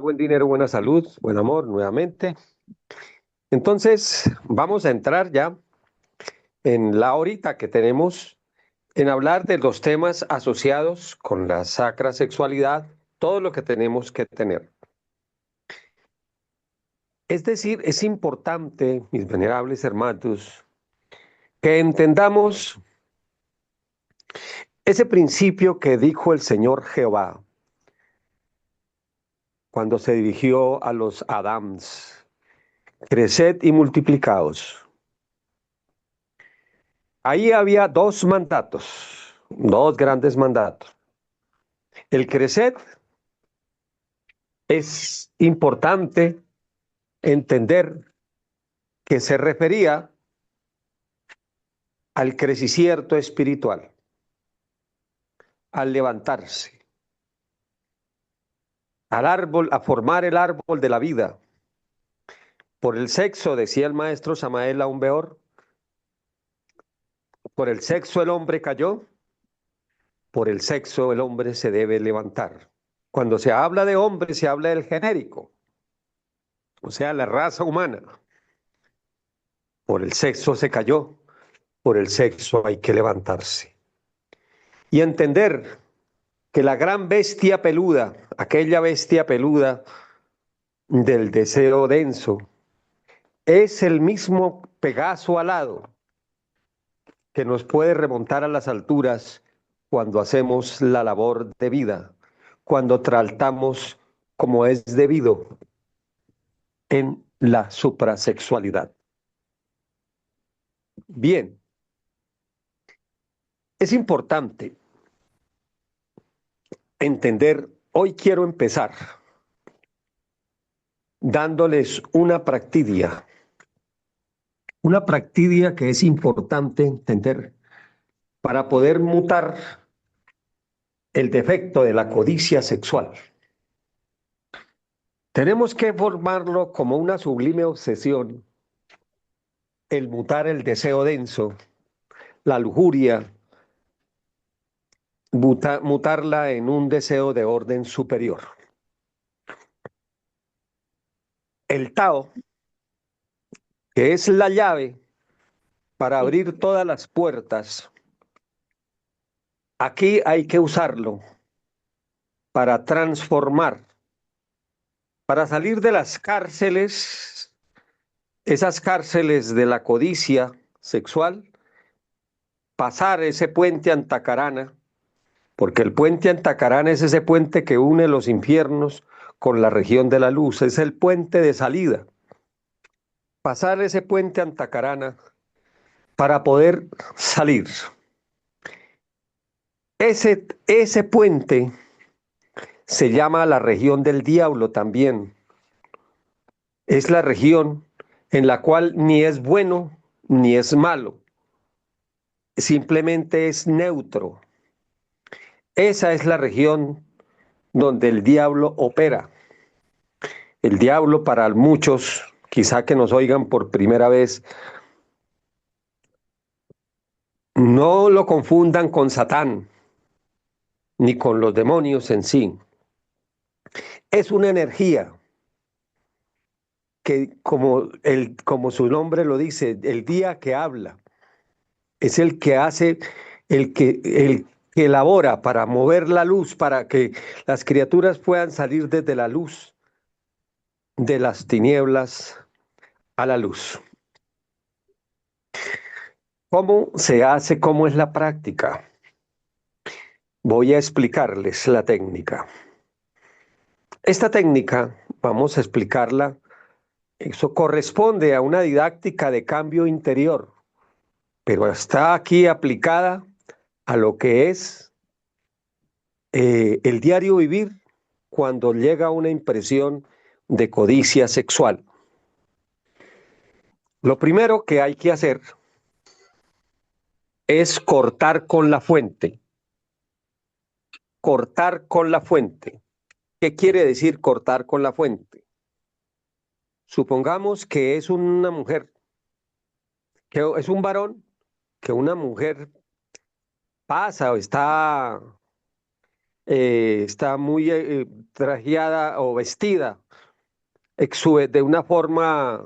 Buen dinero, buena salud, buen amor, nuevamente. Entonces, vamos a entrar ya en la horita que tenemos en hablar de los temas asociados con la sacra sexualidad, todo lo que tenemos que tener. Es decir, es importante, mis venerables hermanos, que entendamos ese principio que dijo el Señor Jehová cuando se dirigió a los Adams: creced y multiplicaos. Ahí había dos mandatos, dos grandes mandatos. El crecer es importante entender que se refería al crecimiento espiritual, al levantarse, al árbol, a formar el árbol de la vida. Por el sexo, decía el maestro Samael Aun Weor, por el sexo el hombre cayó, por el sexo el hombre se debe levantar. Cuando se habla de hombre, se habla del genérico, o sea, la raza humana. Por el sexo se cayó, por el sexo hay que levantarse. Y entender que la gran bestia peluda, aquella bestia peluda del deseo denso, es el mismo Pegaso alado que nos puede remontar a las alturas cuando hacemos la labor de vida, cuando tratamos como es debido en la suprasexualidad. Bien, es importante entender, hoy quiero empezar dándoles una practidia que es importante entender para poder mutar el defecto de la codicia sexual. Tenemos que formarlo como una sublime obsesión, el mutar el deseo denso, la lujuria, mutarla en un deseo de orden superior. El Tao, que es la llave para abrir todas las puertas, aquí hay que usarlo para transformar, para salir de las cárceles, esas cárceles de la codicia sexual, pasar ese puente Antacarana, porque el puente Antacarana es ese puente que une los infiernos con la región de la luz, es el puente de salida. Pasar ese puente Antacarana para poder salir. Ese puente se llama la región del diablo también. Es la región en la cual ni es bueno ni es malo, simplemente es neutro. Esa es la región donde el diablo opera. El diablo, para muchos, quizá que nos oigan por primera vez, no lo confundan con Satán ni con los demonios en sí. Es una energía que, como su nombre lo dice, el día que habla, es el que hace, el que elabora para mover la luz, para que las criaturas puedan salir desde la luz de las tinieblas a la luz. ¿Cómo se hace? ¿Cómo es la práctica? Voy a explicarles la técnica. Esta técnica, vamos a explicarla, eso corresponde a una didáctica de cambio interior, pero está aquí aplicada a lo que es el diario vivir cuando llega una impresión de codicia sexual. Lo primero que hay que hacer es cortar con la fuente. Cortar con la fuente. ¿Qué quiere decir cortar con la fuente? Supongamos que es una mujer, que es un varón, que una mujer pasa o está está muy trajeada o vestida de una forma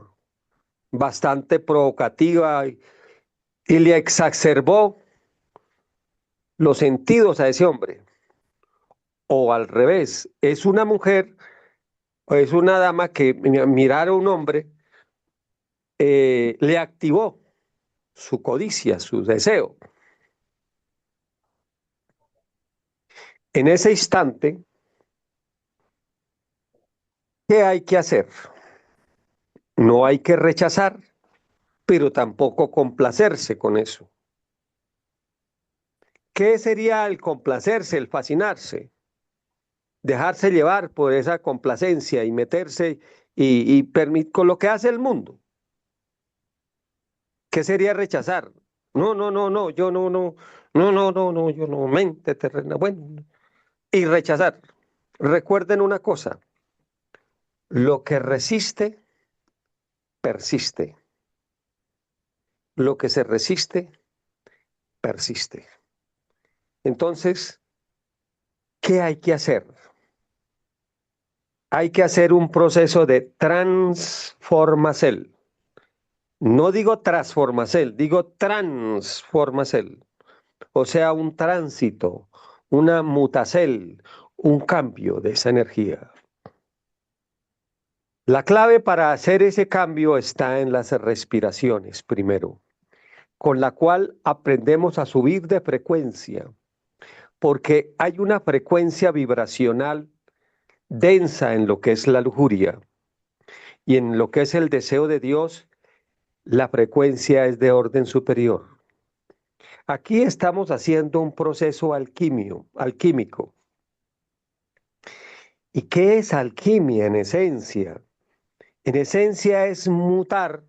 bastante provocativa y le exacerbó los sentidos a ese hombre. O al revés, es una mujer o es una dama que mirar a un hombre le activó su codicia, su deseo. En ese instante, ¿qué hay que hacer? No hay que rechazar, pero tampoco complacerse con eso. ¿Qué sería el complacerse, el fascinarse? Dejarse llevar por esa complacencia y meterse con lo que hace el mundo. ¿Qué sería rechazar? No, no, no, no, yo no, no, no, no, no, no, yo no, mente terrena. Bueno, y rechazar. Recuerden una cosa, lo que resiste, persiste. Lo que se resiste, persiste. Entonces, ¿qué hay que hacer? Hay que hacer un proceso de transformación. No digo transformación, digo transformación. O sea, un tránsito, una mutacel, un cambio de esa energía. La clave para hacer ese cambio está en las respiraciones primero, con la cual aprendemos a subir de frecuencia, porque hay una frecuencia vibracional densa en lo que es la lujuria y en lo que es el deseo de Dios, la frecuencia es de orden superior. Aquí estamos haciendo un proceso alquímico. ¿Y qué es alquimia en esencia? En esencia es mutar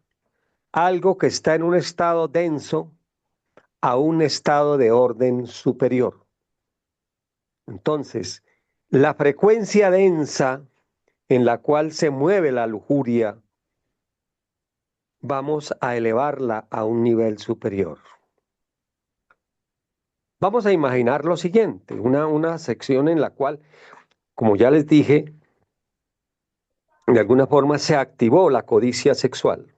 algo que está en un estado denso a un estado de orden superior. Entonces, la frecuencia densa en la cual se mueve la lujuria, vamos a elevarla a un nivel superior. Vamos a imaginar lo siguiente, una sección en la cual, como ya les dije, de alguna forma se activó la codicia sexual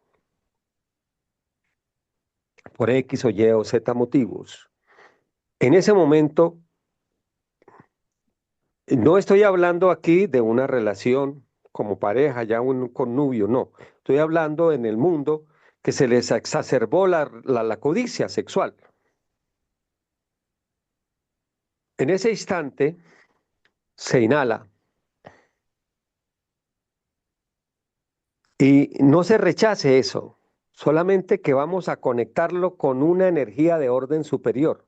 por X o Y o Z motivos. En ese momento, no estoy hablando aquí de una relación como pareja, ya un connubio, no. Estoy hablando en el mundo que se les exacerbó la codicia sexual. En ese instante se inhala y no se rechace eso, solamente que vamos a conectarlo con una energía de orden superior.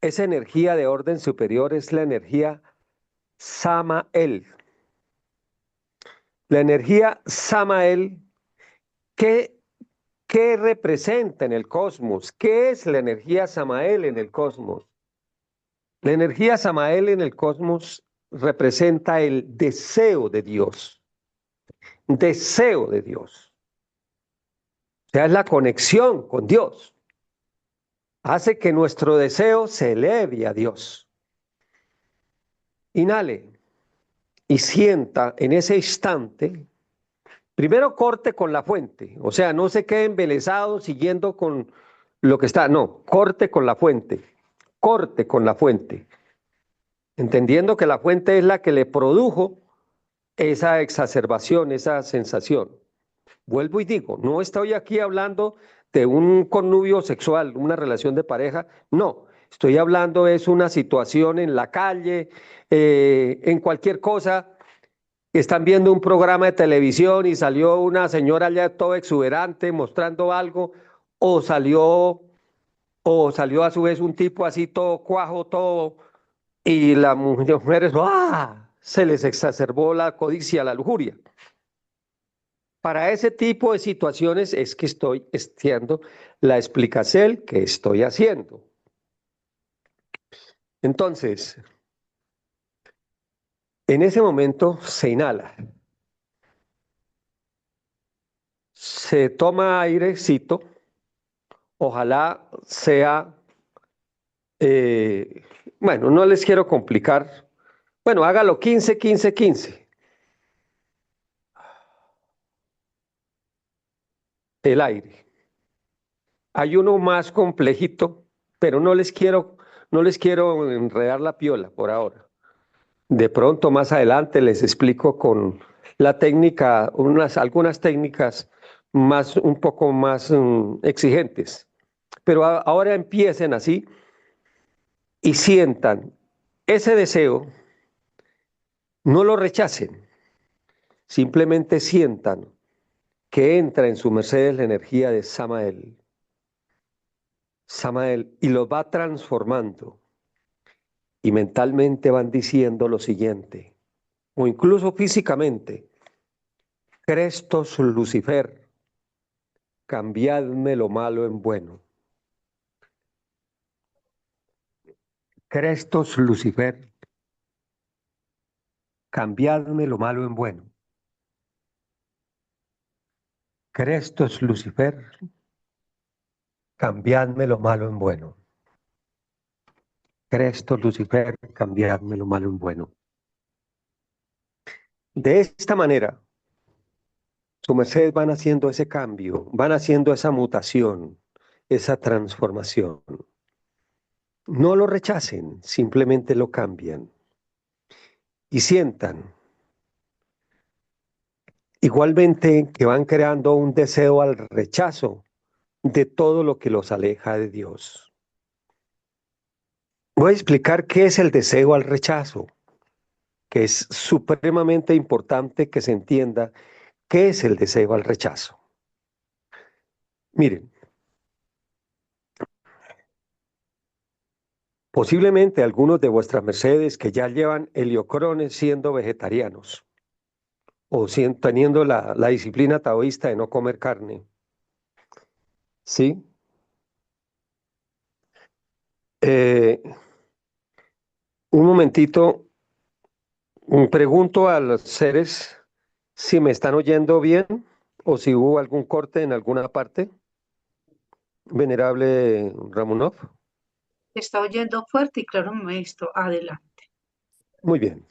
Esa energía de orden superior es la energía Samael. La energía Samael, ¿qué, qué representa en el cosmos? ¿Qué es la energía Samael en el cosmos? La energía Samael en el cosmos representa el deseo de Dios. Deseo de Dios. O sea, es la conexión con Dios. Hace que nuestro deseo se eleve a Dios. Inhale y sienta en ese instante. Primero corte con la fuente, o sea, no se quede embelesado siguiendo con lo que está, no, corte con la fuente, entendiendo que la fuente es la que le produjo esa exacerbación, esa sensación. Vuelvo y digo, no estoy aquí hablando de un connubio sexual, una relación de pareja, no, estoy hablando es una situación en la calle, en cualquier cosa están viendo un programa de televisión y salió una señora allá toda exuberante mostrando algo, o salió, o salió a su vez un tipo así todo cuajo, todo, y las mujeres, ¡ah! Se les exacerbó la codicia, la lujuria. Para ese tipo de situaciones es que estoy haciendo la explicación que estoy haciendo. Entonces, en ese momento se inhala, se toma airecito, ojalá sea Eh, bueno, no les quiero complicar. Bueno, hágalo 15, 15, 15. El aire. Hay uno más complejito, pero no les quiero enredar la piola por ahora. De pronto, más adelante les explico con la técnica, algunas técnicas un poco más exigentes. Pero ahora empiecen así y sientan ese deseo, no lo rechacen, simplemente sientan que entra en su merced la energía de Samael, Samael, y los va transformando. Y mentalmente van diciendo lo siguiente, o incluso físicamente, Crestos Lucifer, cambiadme lo malo en bueno. Crestos Lucifer, cambiadme lo malo en bueno. Crestos Lucifer, cambiadme lo malo en bueno. Crestos Lucifer, cambiadme lo malo en bueno. De esta manera, su merced van haciendo ese cambio, van haciendo esa mutación, esa transformación. No lo rechacen, simplemente lo cambian y sientan igualmente que van creando un deseo al rechazo de todo lo que los aleja de Dios. Voy a explicar qué es el deseo al rechazo, que es supremamente importante que se entienda qué es el deseo al rechazo. Miren, posiblemente algunos de vuestras mercedes que ya llevan heliocrones siendo vegetarianos o teniendo la disciplina taoísta de no comer carne, ¿sí? Eh, un momentito, pregunto a los seres si me están oyendo bien o si hubo algún corte en alguna parte, venerable Ramonov. Está oyendo fuerte y claro, maestro. Adelante. Muy bien.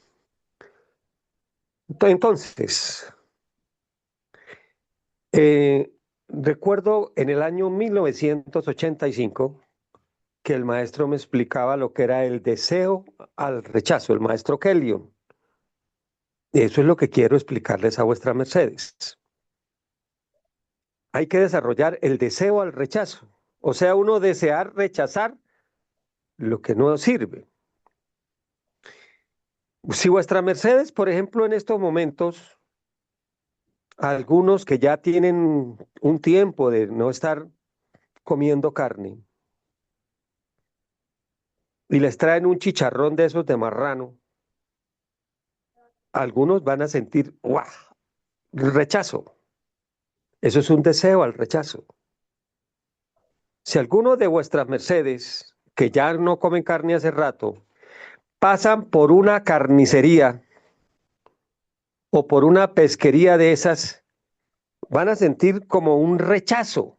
Entonces, eh, recuerdo en el año 1985 que el maestro me explicaba lo que era el deseo al rechazo, el maestro Kellion. Eso es lo que quiero explicarles a vuestras mercedes. Hay que desarrollar el deseo al rechazo, o sea, uno desear rechazar lo que no sirve. Si vuestras mercedes, por ejemplo, en estos momentos, algunos que ya tienen un tiempo de no estar comiendo carne y les traen un chicharrón de esos de marrano, algunos van a sentir ¡guau! Rechazo. Eso es un deseo al rechazo. Si alguno de vuestras mercedes, que ya no comen carne hace rato, pasan por una carnicería o por una pesquería de esas, van a sentir como un rechazo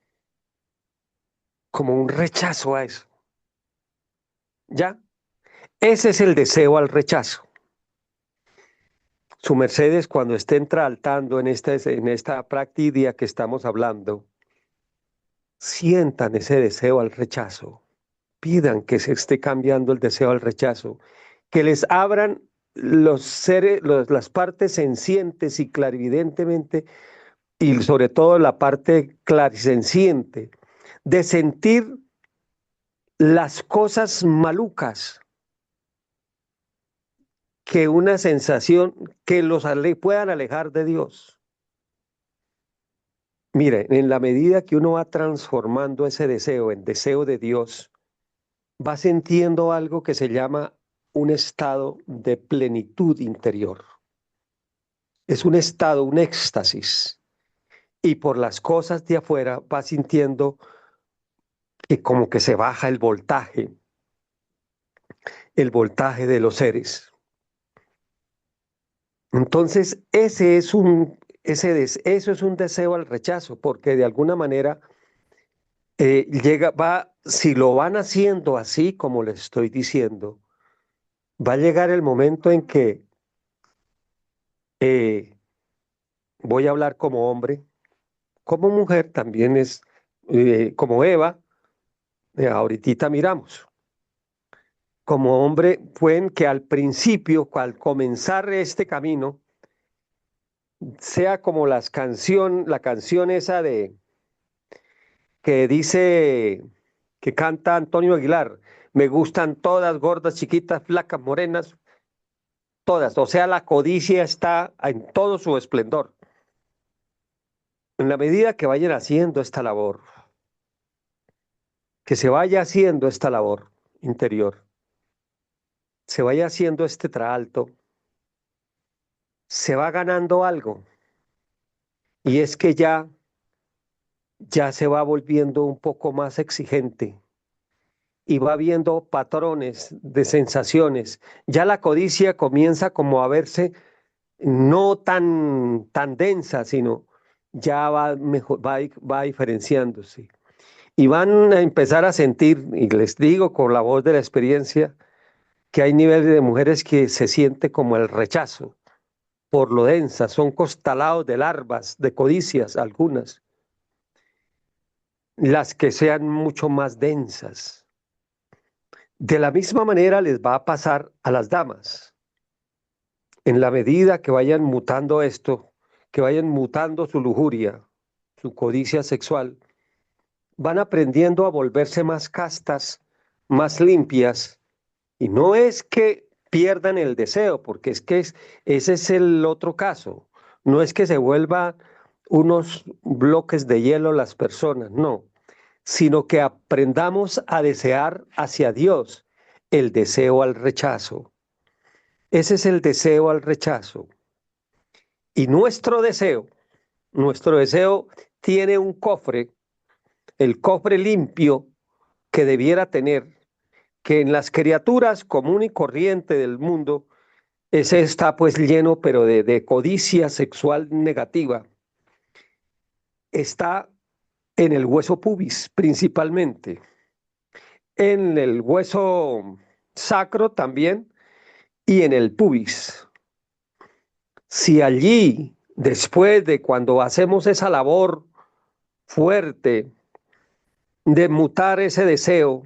a eso. ¿Ya? Ese es el deseo al rechazo. Su mercedes, cuando estén tratando en esta práctica que estamos hablando, sientan ese deseo al rechazo. Pidan que se esté cambiando el deseo al rechazo. Que les abran los seres, las partes sencientes y clarividentemente, y sobre todo la parte clarisenciente, de sentir las cosas malucas que una sensación que puedan alejar de Dios. Mire, en la medida que uno va transformando ese deseo en deseo de Dios, va sintiendo algo que se llama un estado de plenitud interior. Es un estado, un éxtasis. Y por las cosas de afuera va sintiendo que como que se baja el voltaje de los seres. Entonces, eso es un deseo al rechazo, porque de alguna manera si lo van haciendo así como les estoy diciendo, va a llegar el momento en que eh, voy a hablar como hombre, como mujer también es, como Eva, ahorita miramos. Como hombre, pueden que al principio, al comenzar este camino, sea como la canción esa de que dice, que canta Antonio Aguilar, me gustan todas, gordas, chiquitas, flacas, morenas, todas. O sea, la codicia está en todo su esplendor. En la medida que vayan haciendo esta labor, que se vaya haciendo esta labor interior, se vaya haciendo este traalto, se va ganando algo. Y es que ya se va volviendo un poco más exigente y va viendo patrones de sensaciones. Ya la codicia comienza como a verse no tan densa, sino ya va mejor, va diferenciándose. Y van a empezar a sentir, y les digo con la voz de la experiencia, que hay niveles de mujeres que se siente como el rechazo por lo densa, son constalados de larvas, de codicias algunas, las que sean mucho más densas. De la misma manera les va a pasar a las damas. En la medida que vayan mutando esto, que vayan mutando su lujuria, su codicia sexual, van aprendiendo a volverse más castas, más limpias. Y no es que pierdan el deseo, porque ese es el otro caso. No es que se vuelvan unos bloques de hielo las personas, no, sino que aprendamos a desear hacia Dios el deseo al rechazo. Ese es el deseo al rechazo. Y nuestro deseo tiene un cofre, el cofre limpio que debiera tener, que en las criaturas común y corriente del mundo, ese está pues lleno, pero de codicia sexual negativa. Está en el hueso pubis principalmente, en el hueso sacro también y en el pubis. Si allí, después de cuando hacemos esa labor fuerte de mutar ese deseo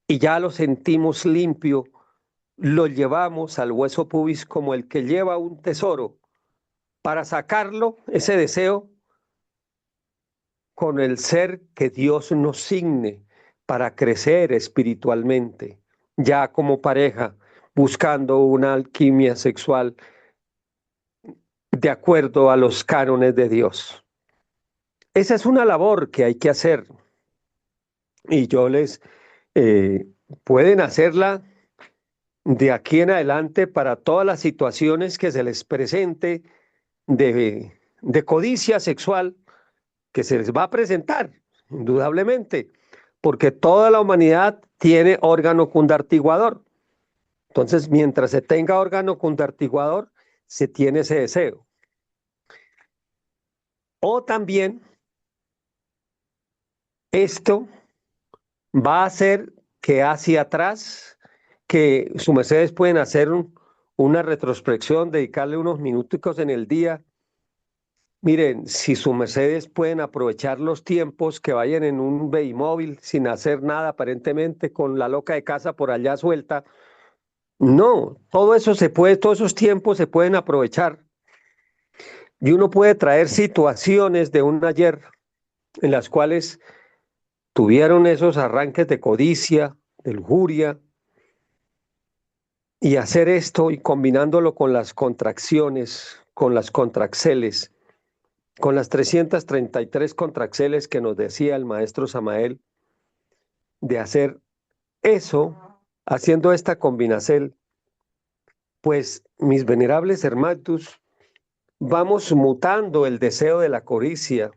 y ya lo sentimos limpio, lo llevamos al hueso pubis como el que lleva un tesoro para sacarlo, ese deseo, con el ser que Dios nos signe para crecer espiritualmente, ya como pareja, buscando una alquimia sexual de acuerdo a los cánones de Dios. Esa es una labor que hay que hacer y yo les eh, pueden hacerla de aquí en adelante para todas las situaciones que se les presente de codicia sexual que se les va a presentar, indudablemente, porque toda la humanidad tiene órgano cundartiguador. Entonces, mientras se tenga órgano cundartiguador, se tiene ese deseo. O también esto va a hacer que hacia atrás, que su mercedes pueden hacer una retrospección, dedicarle unos minuticos en el día. Miren, si su mercedes pueden aprovechar los tiempos que vayan en un móvil sin hacer nada aparentemente con la loca de casa por allá suelta. No, todo eso se puede, todos esos tiempos se pueden aprovechar y uno puede traer situaciones de un ayer en las cuales tuvieron esos arranques de codicia, de lujuria, y hacer esto y combinándolo con las contracciones, con las contraxeles, con las 333 contraxeles que nos decía el maestro Samael, de hacer eso, haciendo esta combinación, pues mis venerables hermanos, vamos mutando el deseo de la codicia.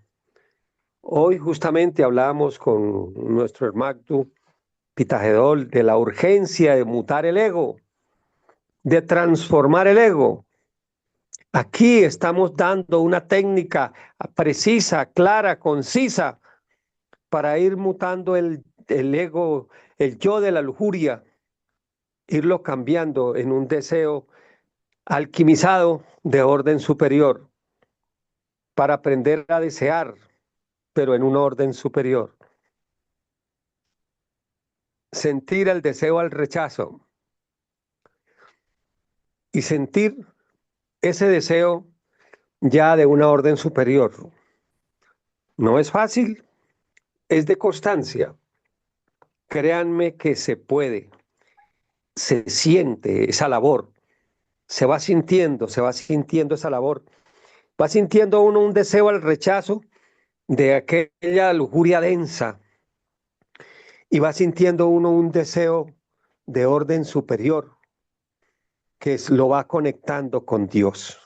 Hoy justamente hablábamos con nuestro hermano Pitagedol de la urgencia de mutar el ego, de transformar el ego. Aquí estamos dando una técnica precisa, clara, concisa, para ir mutando el ego, el yo de la lujuria, irlo cambiando en un deseo alquimizado de orden superior, para aprender a desear, pero en un orden superior. Sentir el deseo al rechazo y sentir ese deseo ya de una orden superior. No es fácil, es de constancia. Créanme que se puede, se siente esa labor, se va sintiendo esa labor. Va sintiendo uno un deseo al rechazo de aquella lujuria densa y va sintiendo uno un deseo de orden superior lo va conectando con Dios,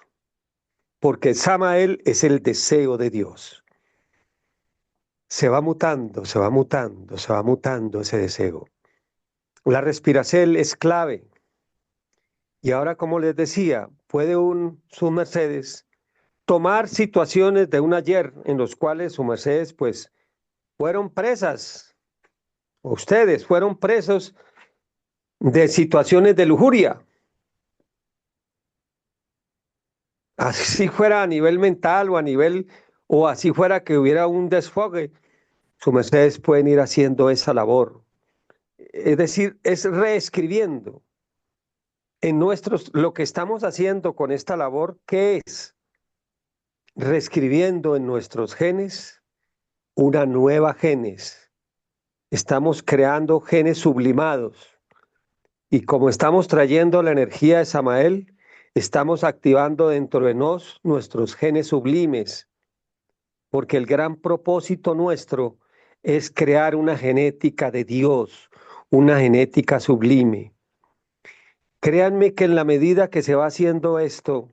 porque Samael es el deseo de Dios. Se va mutando, se va mutando, se va mutando ese deseo. La respiración es clave. Y ahora, como les decía, puede su Mercedes tomar situaciones de un ayer en los cuales su Mercedes, pues, fueron presas, ustedes fueron presos de situaciones de lujuria. Así fuera a nivel mental o a nivel, o así fuera que hubiera un desfogue, su Mercedes pueden ir haciendo esa labor. Es decir, es reescribiendo en lo que estamos haciendo con esta labor, ¿qué es? Reescribiendo en nuestros genes una nueva genes. Estamos creando genes sublimados. Y como estamos trayendo la energía de Samael, estamos activando dentro de nuestros genes sublimes, porque el gran propósito nuestro es crear una genética de Dios, una genética sublime. Créanme que en la medida que se va haciendo esto,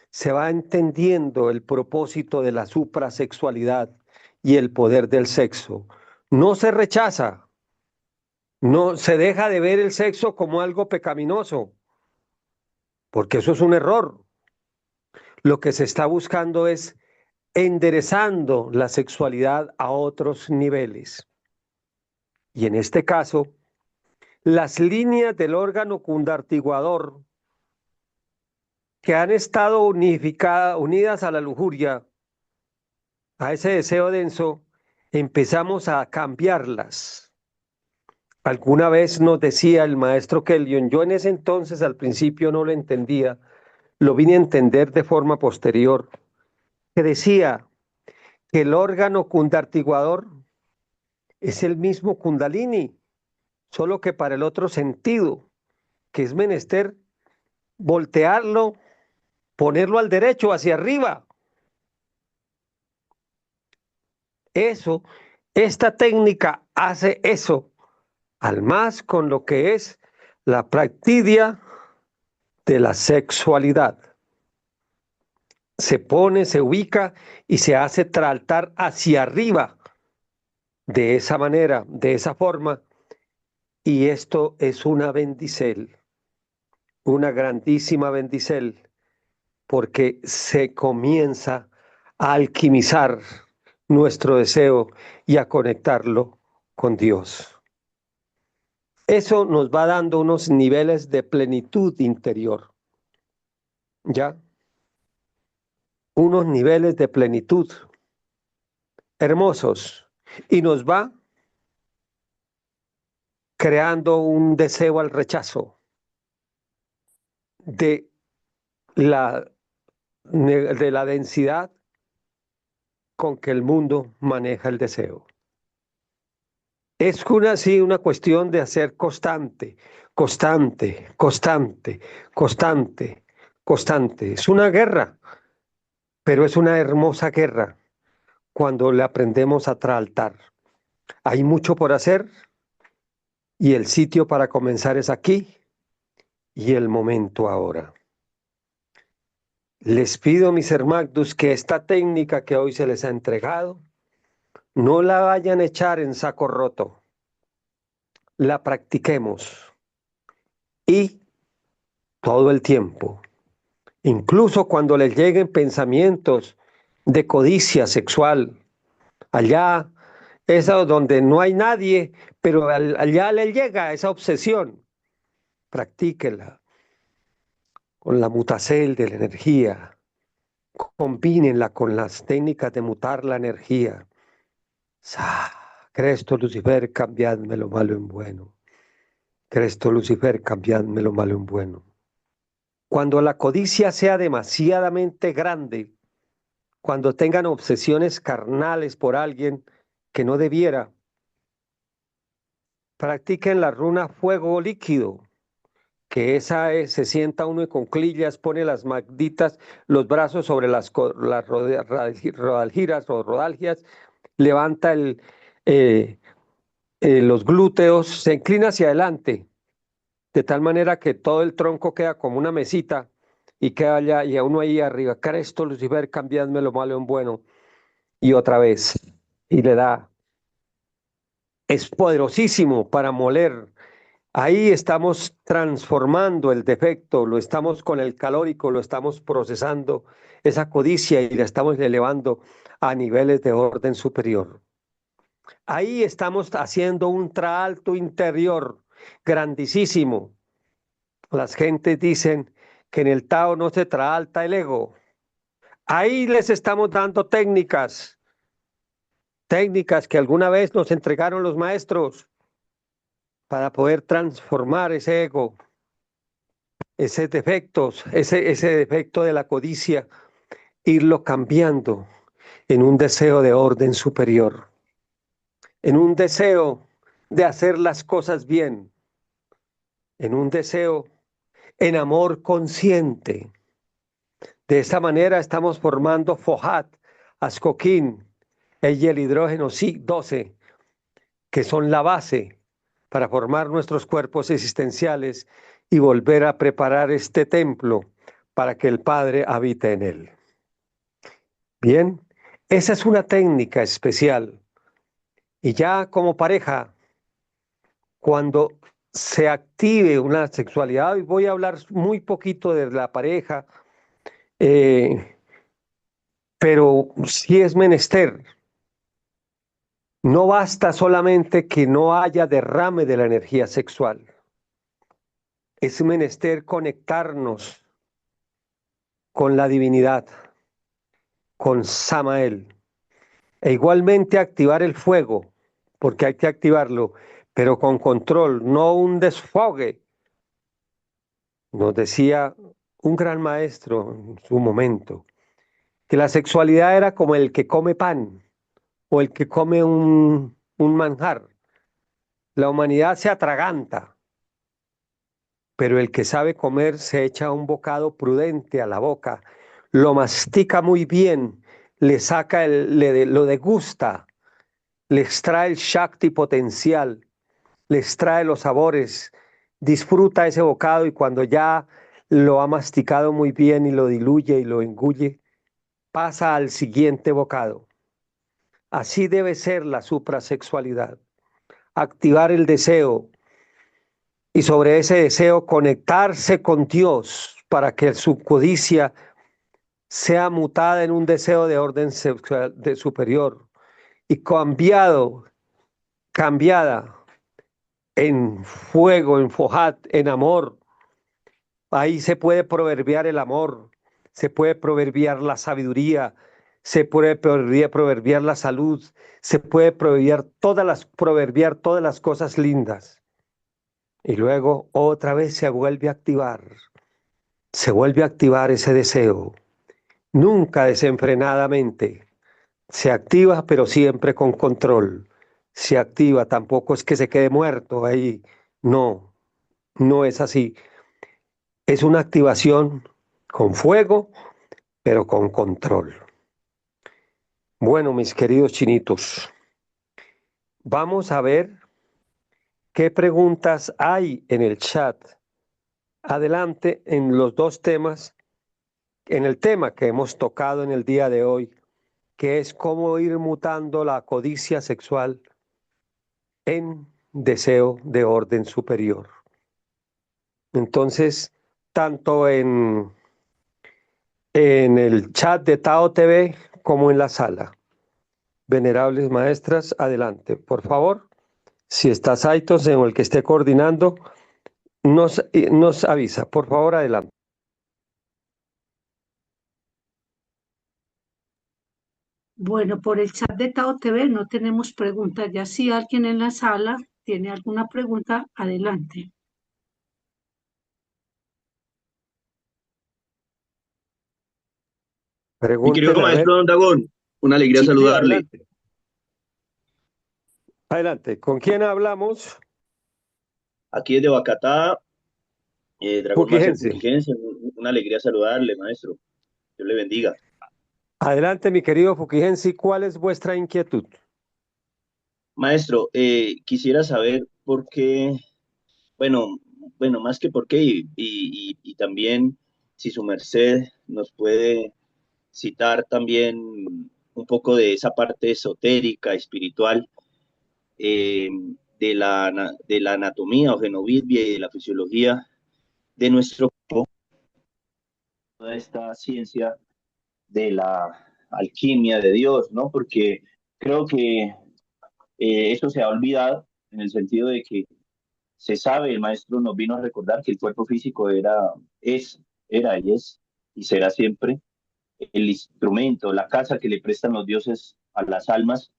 se va entendiendo el propósito de la suprasexualidad y el poder del sexo. No se rechaza, no se deja de ver el sexo como algo pecaminoso, porque eso es un error. Lo que se está buscando es enderezando la sexualidad a otros niveles. Y en este caso, las líneas del órgano cundartiguador que han estado unidas a la lujuria, a ese deseo denso, empezamos a cambiarlas. Alguna vez nos decía el maestro Kellion, yo en ese entonces al principio no lo entendía, lo vine a entender de forma posterior, que decía que el órgano cundartiguador es el mismo Kundalini, solo que para el otro sentido, que es menester voltearlo, ponerlo al derecho, hacia arriba. Eso, esta técnica hace eso, al más con lo que es la practidia de la sexualidad. Se pone, se ubica y se hace traltar hacia arriba de esa manera, de esa forma. Y esto es una bendicel, una grandísima bendicel, porque se comienza a alquimizar nuestro deseo y a conectarlo con Dios. Eso nos va dando unos niveles de plenitud interior, ¿ya? Unos niveles de plenitud hermosos y nos va creando un deseo al rechazo de la, de la densidad con que el mundo maneja el deseo. Es sí, una cuestión de hacer constante, constante, constante, constante, constante. Es una guerra, pero es una hermosa guerra cuando le aprendemos a traltar. Hay mucho por hacer y el sitio para comenzar es aquí y el momento ahora. Les pido, mis hermanos, que esta técnica que hoy se les ha entregado, no la vayan a echar en saco roto. La practiquemos y todo el tiempo. Incluso cuando les lleguen pensamientos de codicia sexual, allá esa donde no hay nadie, pero allá le llega esa obsesión. Practíquela con la mutacel de la energía, combínenla con las técnicas de mutar la energía. Sa, Cristo Lucifer, cambiadme lo malo en bueno. Cristo Lucifer, cambiadme lo malo en bueno. Cuando la codicia sea demasiadamente grande, cuando tengan obsesiones carnales por alguien que no debiera, practiquen la runa fuego líquido, que esa es, se sienta uno en cuclillas, pone las magditas, los brazos sobre las rodalgiras o rodalgias, levanta eh, los glúteos, se inclina hacia adelante, de tal manera que todo el tronco queda como una mesita y queda allá, y a uno ahí arriba, Cristo Lucifer, cambiadme lo malo en bueno, y otra vez, y le da, es poderosísimo para moler. Ahí estamos transformando el defecto, lo estamos con el calórico, lo estamos procesando, esa codicia y la estamos elevando a niveles de orden superior. Ahí estamos haciendo un traalto interior grandísimo. Las gentes dicen que en el Tao no se traalta el ego. Ahí les estamos dando técnicas, técnicas que alguna vez nos entregaron los maestros para poder transformar ese ego, ese defectos, ese defecto de la codicia, irlo cambiando en un deseo de orden superior, en un deseo de hacer las cosas bien, en un deseo en amor consciente. De esta manera estamos formando FOHAT, Ascoquín y el hidrógeno 12, que son la base para formar nuestros cuerpos existenciales y volver a preparar este templo para que el Padre habite en él. Bien, esa es una técnica especial. Y ya como pareja, cuando se active una sexualidad, y voy a hablar muy poquito de la pareja, eh, pero sí es menester. No basta solamente que no haya derrame de la energía sexual. Es menester conectarnos con la divinidad, con Samael, e igualmente activar el fuego, porque hay que activarlo, pero con control, no un desfogue. Nos decía un gran maestro en su momento, que la sexualidad era como el que come pan o el que come un manjar. La humanidad se atraganta, pero el que sabe comer se echa un bocado prudente a la boca, lo mastica muy bien, le saca lo degusta, le extrae el Shakti potencial, le extrae los sabores, disfruta ese bocado y cuando ya lo ha masticado muy bien y lo diluye y lo engulle, pasa al siguiente bocado. Así debe ser la suprasexualidad. Activar el deseo y sobre ese deseo conectarse con Dios para que su codicia sea mutada en un deseo de orden sexual superior y cambiada en fuego, en fojat, en amor. Ahí se puede proverbiar el amor, se puede proverbiar la sabiduría, se puede proverbiar la salud, se puede proverbiar todas las cosas lindas. Y luego otra vez se vuelve a activar ese deseo, nunca desenfrenadamente. Se activa, pero siempre con control. Se activa, tampoco es que se quede muerto ahí. No, no es así. Es una activación con fuego, pero con control. Bueno, mis queridos chinitos, vamos a ver qué preguntas hay en el chat. Adelante en los dos temas, en el tema que hemos tocado en el día de hoy, que es cómo ir mutando la codicia sexual en deseo de orden superior. Entonces, tanto en el chat de Tao TV como en la sala. venerables maestras, adelante. Por favor, si está Saitos o el que esté coordinando, nos avisa. Por favor, adelante. Bueno, por el chat de Tao TV no tenemos preguntas. Ya si alguien en la sala tiene alguna pregunta, adelante. Mi querido Pregúntele, a ver. maestro Don Dagón, una alegría Sí, saludarle. adelante. Adelante. ¿Con quién hablamos? Aquí desde Bacatá, Dragón Master Puquigense. Puquigense, una alegría saludarle, maestro. Dios le bendiga. Adelante, mi querido Fukigensi, ¿cuál es vuestra inquietud? Maestro, quisiera saber por qué, bueno, más que por qué, y también si su merced nos puede citar también un poco de esa parte esotérica, espiritual, eh, de la anatomía o genovidia y de la fisiología de nuestro cuerpo, toda esta ciencia de la alquimia de Dios, ¿no? Porque creo que eso se ha olvidado en el sentido de que se sabe, el maestro nos vino a recordar que el cuerpo físico era y es y será siempre el instrumento, la casa que le prestan los dioses a las almas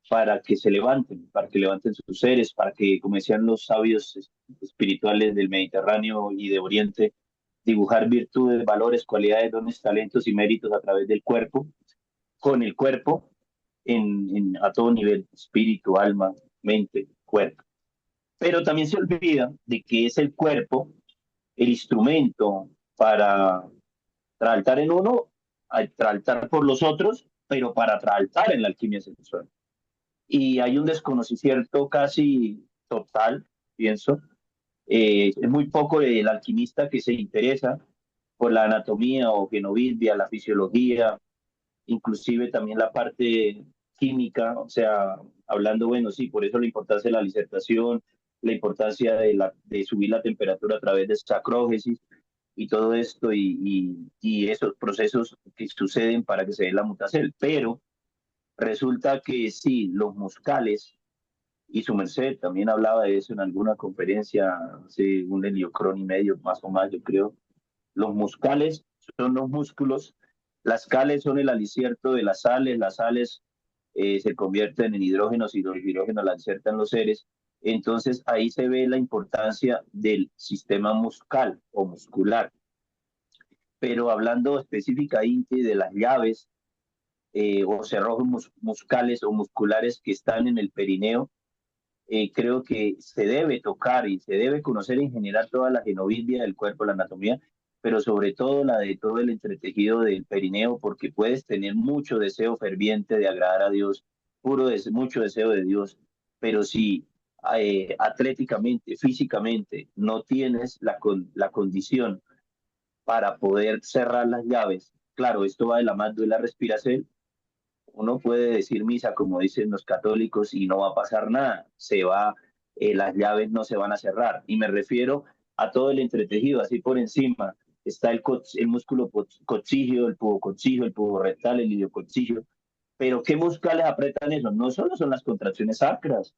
para que se levanten, para que levanten sus seres, para que, como decían los sabios espirituales del Mediterráneo y de Oriente, dibujar virtudes, valores, cualidades, dones, talentos y méritos a través del cuerpo, con el cuerpo, a todo nivel, espíritu, alma, mente, cuerpo. Pero también se olvida de que es el cuerpo el instrumento para traltar en uno, traltar por los otros, pero para traltar en la alquimia sexual. Y hay un desconocimiento casi total, pienso. Es muy poco el alquimista que se interesa por la anatomía o genovidia, la fisiología, inclusive también la parte química, o sea, hablando, bueno, sí, por eso la importancia de la disertación, la importancia de subir la temperatura a través de sacrógesis y todo esto y esos procesos que suceden para que se dé la mutacel. Pero resulta que sí, los muscales, y su merced también hablaba de eso en alguna conferencia hace un heliocrón y medio, más o más, yo creo. Los muscales son los músculos, las cales son el alicierto de las sales se convierten en hidrógenos y los hidrógenos la insertan los seres. Entonces ahí se ve la importancia del sistema muscal o muscular. Pero hablando específicamente de las llaves o cerrojos muscales o musculares que están en el perineo, creo que se debe tocar y se debe conocer en general toda la genovidia del cuerpo, la anatomía, pero sobre todo la de todo el entretejido del perineo, porque puedes tener mucho deseo ferviente de agradar a Dios, mucho deseo de Dios, pero si atléticamente, físicamente, no tienes la condición para poder cerrar las llaves, claro, esto va de la mano de la respiración. Uno puede decir misa, como dicen los católicos, y no va a pasar nada. Las llaves no se van a cerrar. Y me refiero a todo el entretejido, así por encima. Está el músculo coccígeo, el pubococcígeo, el puborectal, el iliococcígeo. Pero ¿qué muscales apretan eso? No solo son las contracciones sacras,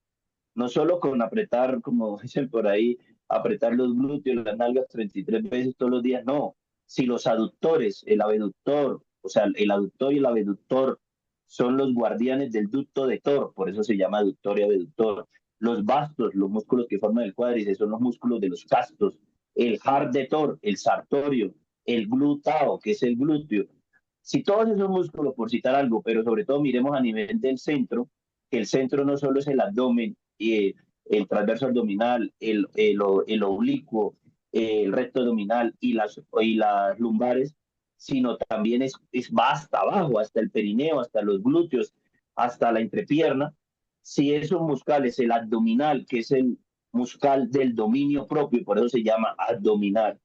no solo con apretar, como dicen por ahí, apretar los glúteos, las nalgas 33 veces todos los días, no. Si los aductores, el abductor, o sea, el aductor y el abductor son los guardianes del ducto de Thor, por eso se llama aductor y abductor. Los bastos, los músculos que forman el cuádriceps, son los músculos de los castos. El hard de Thor, el sartorio, el glutao, que es el glúteo. Si todos esos músculos, por citar algo, pero sobre todo miremos a nivel del centro, que el centro no solo es el abdomen, el transverso abdominal, el oblicuo, el recto abdominal y las lumbares, sino también va hasta abajo, hasta el perineo, hasta los glúteos, hasta la entrepierna. Si esos muscales, el abdominal, que es el muscal del dominio propio, por eso se llama abdominal,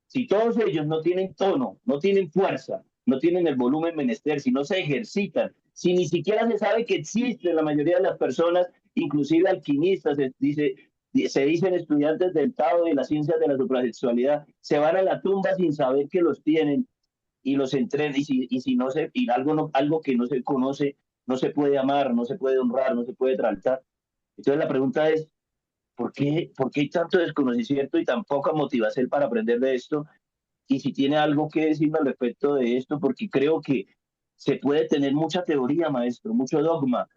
si todos ellos no tienen tono, no tienen fuerza, no tienen el volumen menester, si no se ejercitan, si ni siquiera se sabe que existe la mayoría de las personas, inclusive alquimistas, se dicen estudiantes del Tao de las ciencias de la suprasexualidad, se van a la tumba sin saber que los tienen y los entrenan, y si no se, y algo que no se conoce, no se puede amar, no se puede honrar, no se puede tratar. Entonces la pregunta es, por qué hay tanto desconocimiento y tan poca motivación para aprender de esto? Y si tiene algo que decirme al respecto de esto, porque creo que se puede tener mucha teoría, maestro, mucho dogma,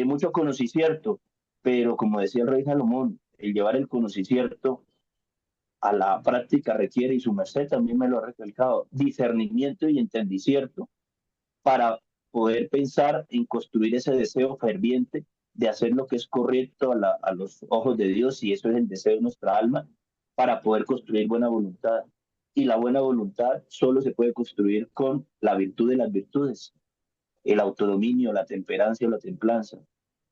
mucho conocimiento, pero como decía el rey Salomón, el llevar el conocimiento a la práctica requiere, y su merced también me lo ha recalcado, discernimiento y entendimiento para poder pensar en construir ese deseo ferviente de hacer lo que es correcto a los ojos de Dios, y eso es el deseo de nuestra alma, para poder construir buena voluntad. Y la buena voluntad solo se puede construir con la virtud de las virtudes, el autodominio, la temperancia o la templanza,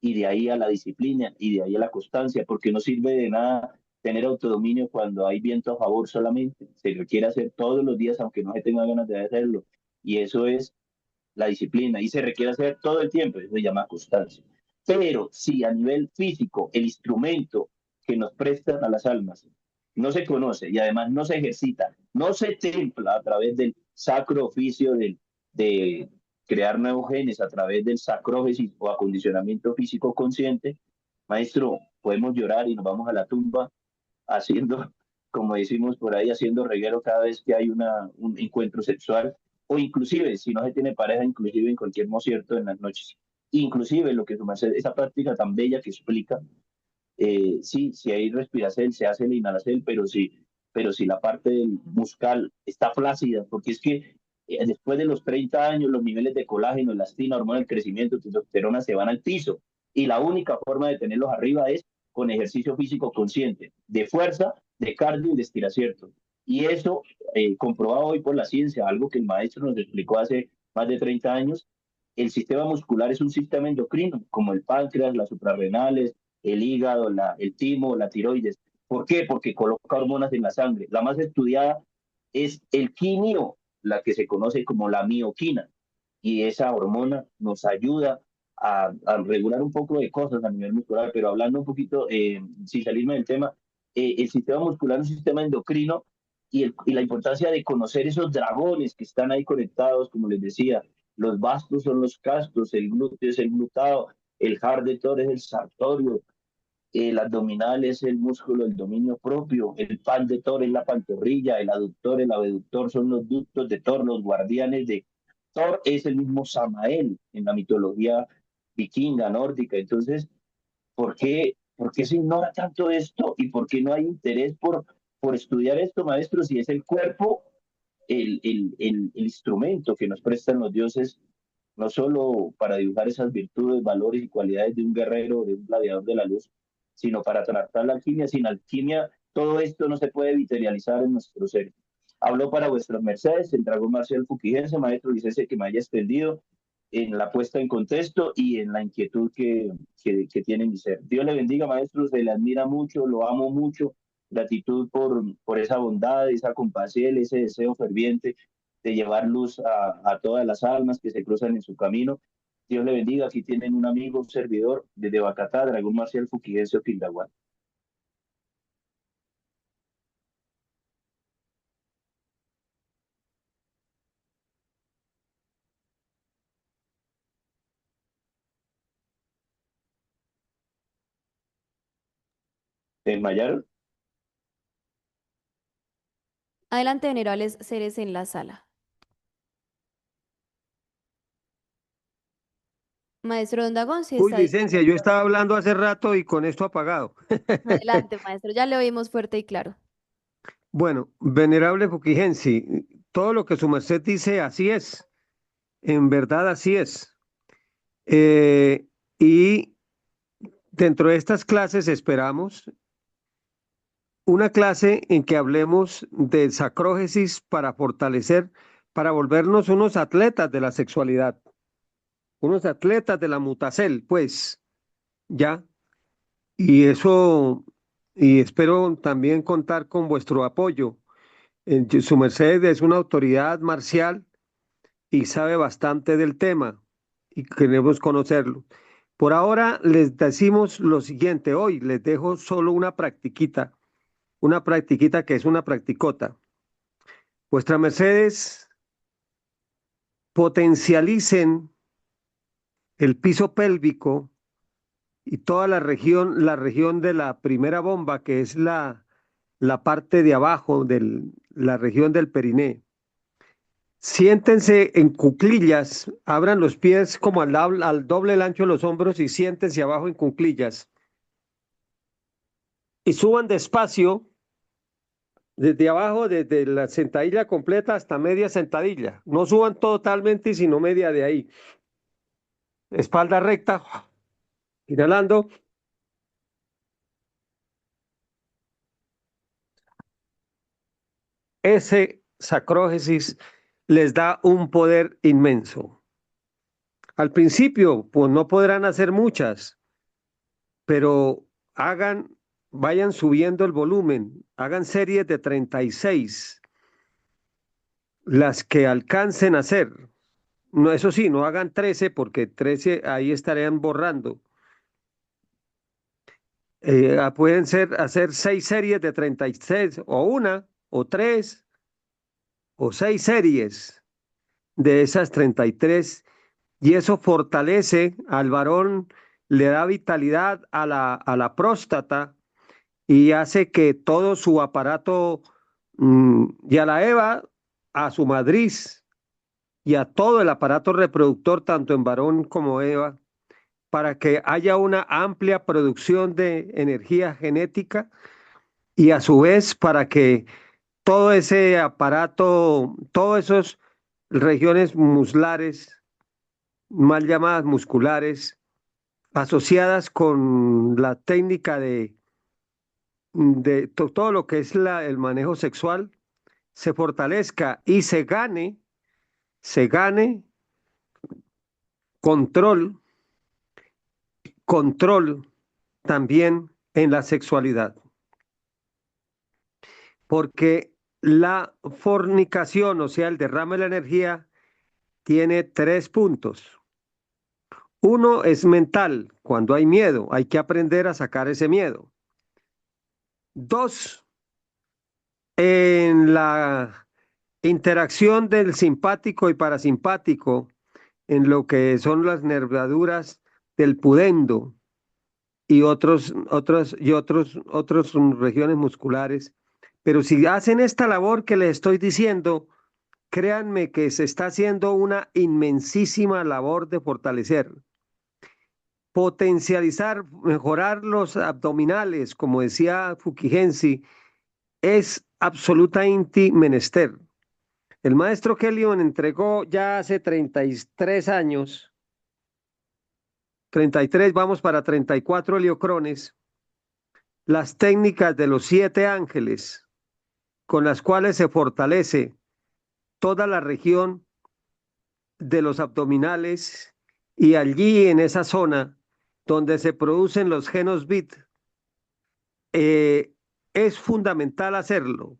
y de ahí a la disciplina, y de ahí a la constancia, porque no sirve de nada tener autodominio cuando hay viento a favor solamente. Se requiere hacer todos los días, aunque no se tenga ganas de hacerlo, y eso es la disciplina, y se requiere hacer todo el tiempo, eso se llama constancia. Pero si a nivel físico el instrumento que nos prestan a las almas no se conoce y además no se ejercita, no se templa a través del sacro oficio de crear nuevos genes, a través del sacrógesis o acondicionamiento físico consciente, maestro, podemos llorar y nos vamos a la tumba haciendo, como decimos por ahí, haciendo reguero cada vez que hay un encuentro sexual, o inclusive, si no se tiene pareja, inclusive en cualquier concierto en las noches. Inclusive lo que es esa práctica tan bella que explica, sí, si hay respiración, se hace el inhalación, pero si la parte del muscal está flácida, porque es que después de los 30 años los niveles de colágeno, elastina, hormona del crecimiento, testosterona se van al piso, y la única forma de tenerlos arriba es con ejercicio físico consciente, de fuerza, de cardio y de estiramiento. Y eso, comprobado hoy por la ciencia, algo que el maestro nos explicó hace más de 30 años, el sistema muscular es un sistema endocrino, como el páncreas, las suprarrenales, el hígado, el timo, la tiroides. ¿Por qué? Porque coloca hormonas en la sangre. La más estudiada es el quimio, la que se conoce como la mioquina, y esa hormona nos ayuda a regular un poco de cosas a nivel muscular, pero hablando un poquito, sin salirme del tema, el sistema muscular es un sistema endocrino, y la importancia de conocer esos dragones que están ahí conectados, como les decía, los vastos son los castos, el glúteo es el glutado, el hard de Thor es el sartorio, el abdominal es el músculo del dominio propio, el pan de Thor es la pantorrilla, el aductor, el abductor son los ductos de Thor, los guardianes de Thor es el mismo Samael en la mitología vikinga, nórdica. Entonces, por qué se ignora tanto esto y por qué no hay interés por estudiar esto, maestro, si es el cuerpo el instrumento que nos prestan los dioses, no solo para dibujar esas virtudes, valores y cualidades de un guerrero, de un gladiador de la luz, sino para tratar la alquimia? Sin alquimia, todo esto no se puede materializar en nuestro ser. Hablo para vuestras mercedes, el dragón Marcial Fuquigense, maestro licencia, que me haya extendido en la puesta en contexto y en la inquietud que tiene mi ser. Dios le bendiga, maestro, se le admira mucho, lo amo mucho, gratitud por esa bondad, esa compasión, ese deseo ferviente de llevar luz a todas las almas que se cruzan en su camino. Dios le bendiga. Aquí tienen un amigo, un servidor desde Bacatá, Dragón Marcial Fuquigense Quindahuat. ¿Se desmayaron? Adelante, venerables seres en la sala. Maestro Don Dagón, si Uy, está licencia, yo dispuesto. estaba hablando hace rato y con esto apagado. Adelante, maestro, ya le oímos fuerte y claro. Bueno, venerable Fukigensi, todo lo que su merced dice, así es. En verdad, así es. Eh, y dentro de estas clases esperamos una clase en que hablemos de sacrógesis para fortalecer, para volvernos unos atletas de la sexualidad, unos atletas de la mutacel, pues, ya. Y eso, y espero también contar con vuestro apoyo. Su merced es una autoridad marcial y sabe bastante del tema y queremos conocerlo. Por ahora les decimos lo siguiente, hoy les dejo solo una practiquita que es una practicota. Vuestras mercedes potencialicen el piso pélvico y toda la región de la primera bomba, que es la parte de abajo de la región del periné. Siéntense en cuclillas, abran los pies como al doble el ancho de los hombros y siéntense abajo en cuclillas. Y suban despacio desde abajo, desde la sentadilla completa hasta media sentadilla. No suban totalmente, sino media de ahí. Espalda recta, inhalando. Ese sacrógesis les da un poder inmenso. Al principio, pues no podrán hacer muchas, pero vayan subiendo el volumen, hagan series de 36, las que alcancen a hacer. No, eso sí, no hagan 13 porque 13 ahí estarían borrando. Pueden hacer 6 series de 36 o una o 3 o 6 series de esas 33 y eso fortalece al varón, le da vitalidad a la próstata y hace que todo su aparato y a la Eva, a su matriz y a todo el aparato reproductor, tanto en varón como Eva, para que haya una amplia producción de energía genética y a su vez para que todo ese aparato, todas esas regiones musculares, mal llamadas musculares, asociadas con la técnica de todo lo que es el manejo sexual, se fortalezca y se gane control, control también en la sexualidad. Porque la fornicación, o sea, el derrame de la energía, tiene 3 puntos. Uno es mental, cuando hay miedo, hay que aprender a sacar ese miedo. 2, en la interacción del simpático y parasimpático, en lo que son las nervaduras del pudendo y otras regiones musculares. Pero si hacen esta labor que les estoy diciendo, créanme que se está haciendo una inmensísima labor de fortalecer, potencializar, mejorar los abdominales, como decía Fukigensi, es absolutamente menester. El maestro Kellyon entregó ya hace 33 años, 33, vamos para 34 heliocrones, las técnicas de los 7 ángeles, con las cuales se fortalece toda la región de los abdominales y allí en esa zona donde se producen los genos BIT, es fundamental hacerlo.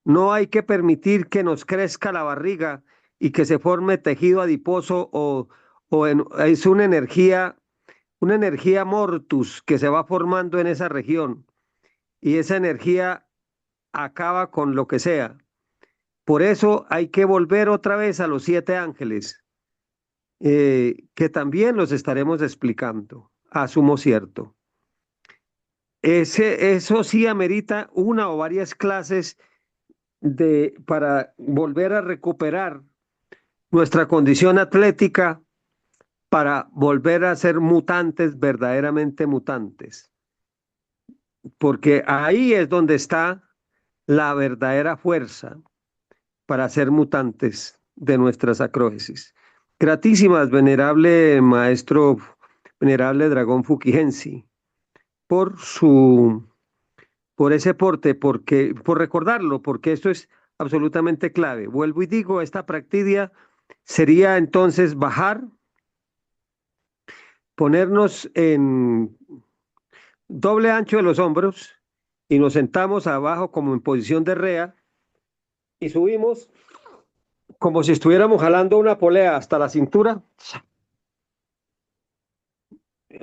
No hay que permitir que nos crezca la barriga y que se forme tejido adiposo es una energía mortus que se va formando en esa región y esa energía acaba con lo que sea. Por eso hay que volver otra vez a los 7 ángeles, que también los estaremos explicando, asumo cierto. Eso sí amerita una o varias clases para volver a recuperar nuestra condición atlética, para volver a ser mutantes, verdaderamente mutantes. Porque ahí es donde está la verdadera fuerza para ser mutantes de nuestras acrógesis. Gratísimas, venerable maestro, venerable dragón Fukigensi, por ese porte, por recordarlo, porque esto es absolutamente clave. Vuelvo y digo, esta práctica sería entonces bajar, ponernos en doble ancho de los hombros y nos sentamos abajo como en posición de rea y subimos como si estuviéramos jalando una polea hasta la cintura,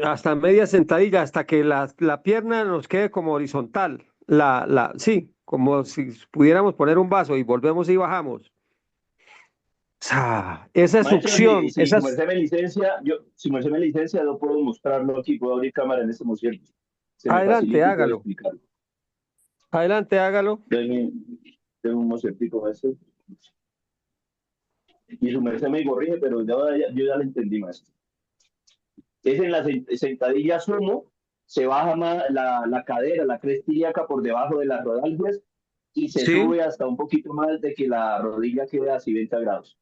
hasta media sentadilla, hasta que la pierna nos quede como horizontal. Sí, como si pudiéramos poner un vaso y volvemos y bajamos. Esa Maestro, succión, si su merced me licencia, si merced me licencia, no puedo mostrarlo aquí, puedo abrir cámara en este momento. Se me adelante, facilita y puedo hágalo. explicarlo. Adelante, hágalo. Denme un mocertico, maestro. Y su merced me corrige, pero yo ya lo entendí, maestro. Es en la sentadilla sumo, se baja más la cadera, la cresta ilíaca por debajo de las rodillas y se Sí, sube hasta un poquito más de que la rodilla quede a 90 grados.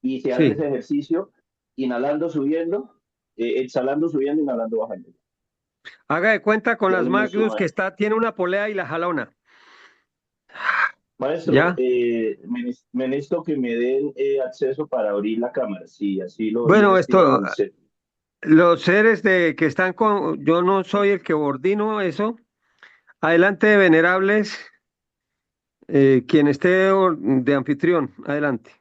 Y se hace sí. ese ejercicio inhalando, subiendo, exhalando, subiendo, inhalando, bajando. Haga de cuenta con Ya las lo muestro, Magnus que maestro. tiene una polea y la jalona. Maestro, ¿Ya? me necesito que me den acceso para abrir la cámara. Sí, así lo Bueno, estipula esto, el set. los seres que están con, yo no soy el que ordino eso. Adelante, venerables, quien esté de anfitrión, adelante.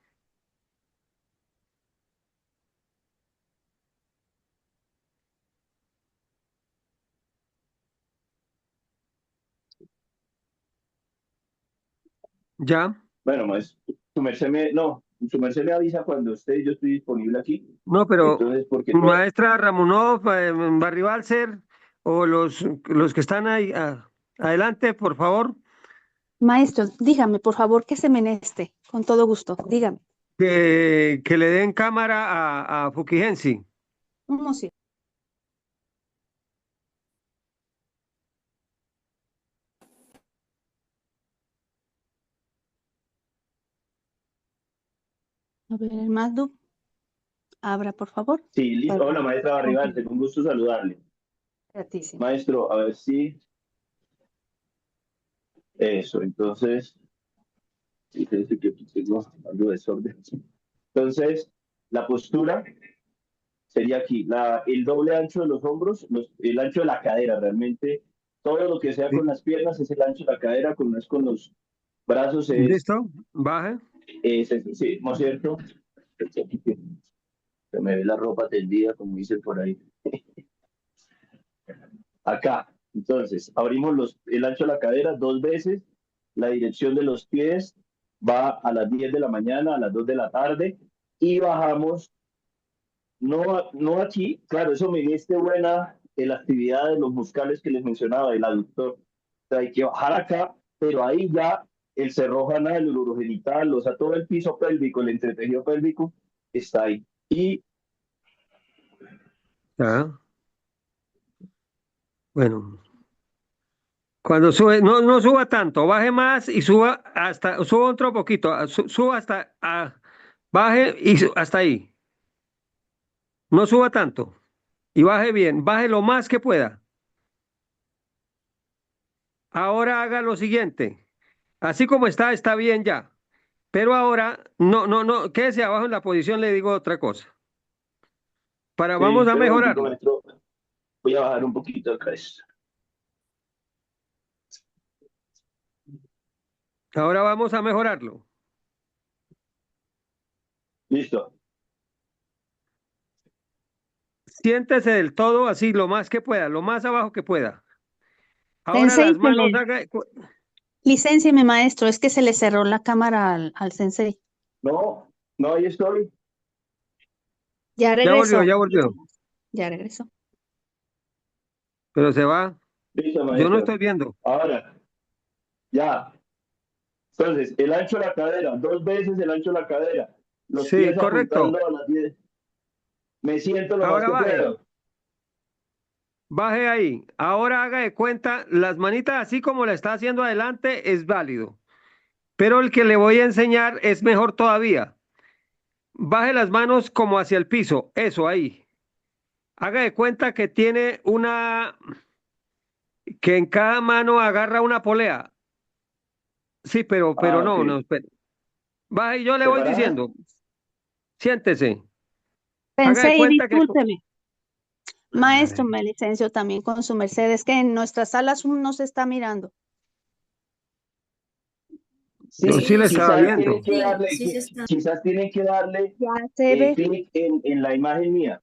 ¿Ya? Bueno, maestro, su merced me avisa cuando yo estoy disponible aquí. No, pero Entonces, porque todo, maestra Ramunov, Barribalser, o los que están ahí, adelante, por favor, Maestro, dígame, por favor, que se meneste, con todo gusto, dígame. que le den cámara a Fukigensi. Un momentito. A ver, el Magdu, abra, por favor. sí, listo. Hola, Para maestra Barribante, confirmar. con gusto saludarle. Gratísimo. Maestro, a ver si eso, entonces, fíjense que aquí tengo algo de desorden. Entonces, la postura sería aquí, el doble ancho de los hombros, el ancho de la cadera, realmente, todo lo que sea ¿Sí? con las piernas es el ancho de la cadera, con los brazos ¿Listo? Baje. sí, ¿no es cierto? Se me ve la ropa tendida, como dicen por ahí. Acá, entonces, abrimos el ancho de la cadera 2 veces, la dirección de los pies va a las 10 de la mañana, a las 2 de la tarde, y bajamos, no aquí, claro, eso me diste buena la actividad de los musculares que les mencionaba, el aductor. O sea, hay que bajar acá, pero ahí ya el cerrojo anal, el urogenital, o sea, todo el piso pélvico, el entretejido pélvico, está ahí. Y Ya. Bueno, cuando sube, no suba tanto, baje más y suba otro poquito, suba baje y hasta ahí. No suba tanto y baje bien, baje lo más que pueda. Ahora haga lo siguiente, así como está bien ya, pero ahora no, quédese abajo en la posición, le digo otra cosa. Vamos a espera un momentico, mejorarlo. maestro, voy a bajar un poquito acá esto. Ahora vamos a mejorarlo. Listo. Siéntese del todo así, lo más que pueda, lo más abajo que pueda. Ahora Sensei, las manos haga. Licéncieme, maestro, es que se le cerró la cámara al sensei. No, no, ahí estoy. Ya Ya volvió, regresó. ya volvió. Ya regresó. Pero se va. Listo, Yo no maestro. estoy viendo. Ahora, ya. Entonces, el ancho de la cadera, 2 veces el ancho de la cadera. Los Sí, pies correcto. apuntando a las 10. Me siento lo más Ahora que baje. puedo. Baje ahí. Ahora haga de cuenta, las manitas así como la está haciendo adelante es válido. Pero el que le voy a enseñar es mejor todavía. Baje las manos como hacia el piso. Eso ahí. Haga de cuenta que tiene que en cada mano agarra una polea. Sí, pero Ah, ok. no, espere. Baje y yo le voy ¿Separadas? diciendo, siéntese. Haga de Sensei, cuenta que discúlpeme. Maestro, me licencio también con su merced. Es que en nuestras salas no se está mirando. yo sí Sí, le estaba quizás tienen viendo. que darle, quizás tienen que darle Ya se ve. clic en la imagen mía.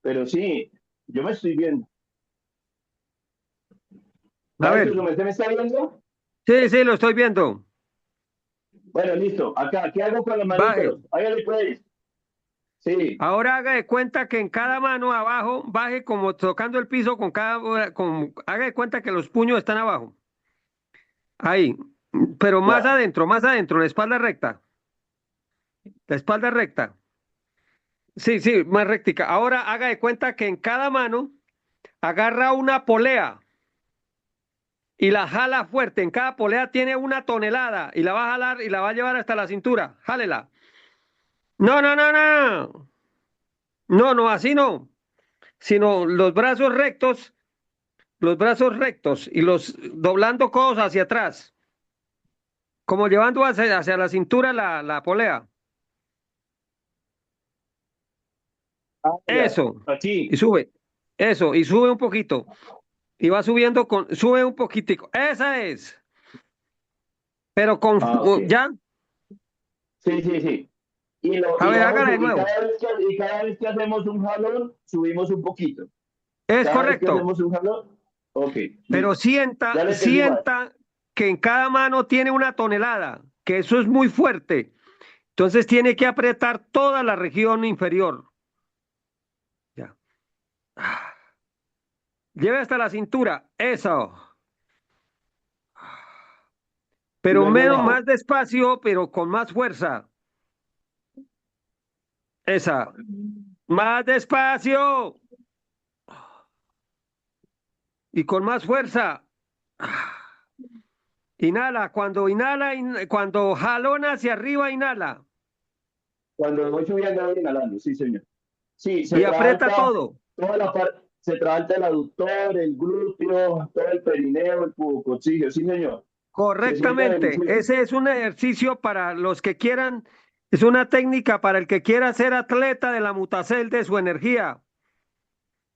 Pero sí, yo me estoy viendo. A Maestro, ver, ¿su merced me está viendo? sí, lo estoy viendo. Bueno, listo. Acá, ¿qué hago con los Baje. manitos? Hágale pues. Sí. Ahora haga de cuenta que en cada mano abajo, baje como tocando el piso haga de cuenta que los puños están abajo. Ahí. Pero Ya. más adentro, la espalda recta. La espalda recta. Sí, sí, más rectica. Ahora haga de cuenta que en cada mano agarra una polea y la jala fuerte. En cada polea tiene 1 tonelada y la va a jalar y la va a llevar hasta la cintura. Jálela. No, no, no, no. No, no, así no. Sino los brazos rectos y los doblando codos hacia atrás. Como llevando hacia la cintura la polea. Ah, ya. Eso. Y Aquí. sube. Eso. Y sube un poquito. Y va subiendo sube un poquitico. Esa es. Pero Ah, ok. ya. Sí, sí, sí. A Y ver, lo vamos, hágala de y nuevo. cada vez que hacemos un jalón, subimos un poquito. Es Cada vez que correcto. hacemos un jalón, ok, Pero listo. Ya le entendí más. sienta que en cada mano tiene 1 tonelada, que eso es muy fuerte. Entonces tiene que apretar toda la región inferior. Ya. Lleve hasta la cintura. Eso. Y Pero luego menos, más bajo. despacio, pero con más fuerza. Esa. Más despacio y con más fuerza. Inhala. Cuando inhala, cuando jalona hacia arriba, inhala. Cuando voy subiendo, voy inhalando, sí, señor. Sí, Y aprieta todo. toda la parte, se trata el aductor, el glúteo, todo el perineo, el cubococcígeo, sí, señor. Se siente Correctamente. delicioso. Ese es un ejercicio para los que quieran, es una técnica para el que quiera ser atleta de la mutacel de su energía.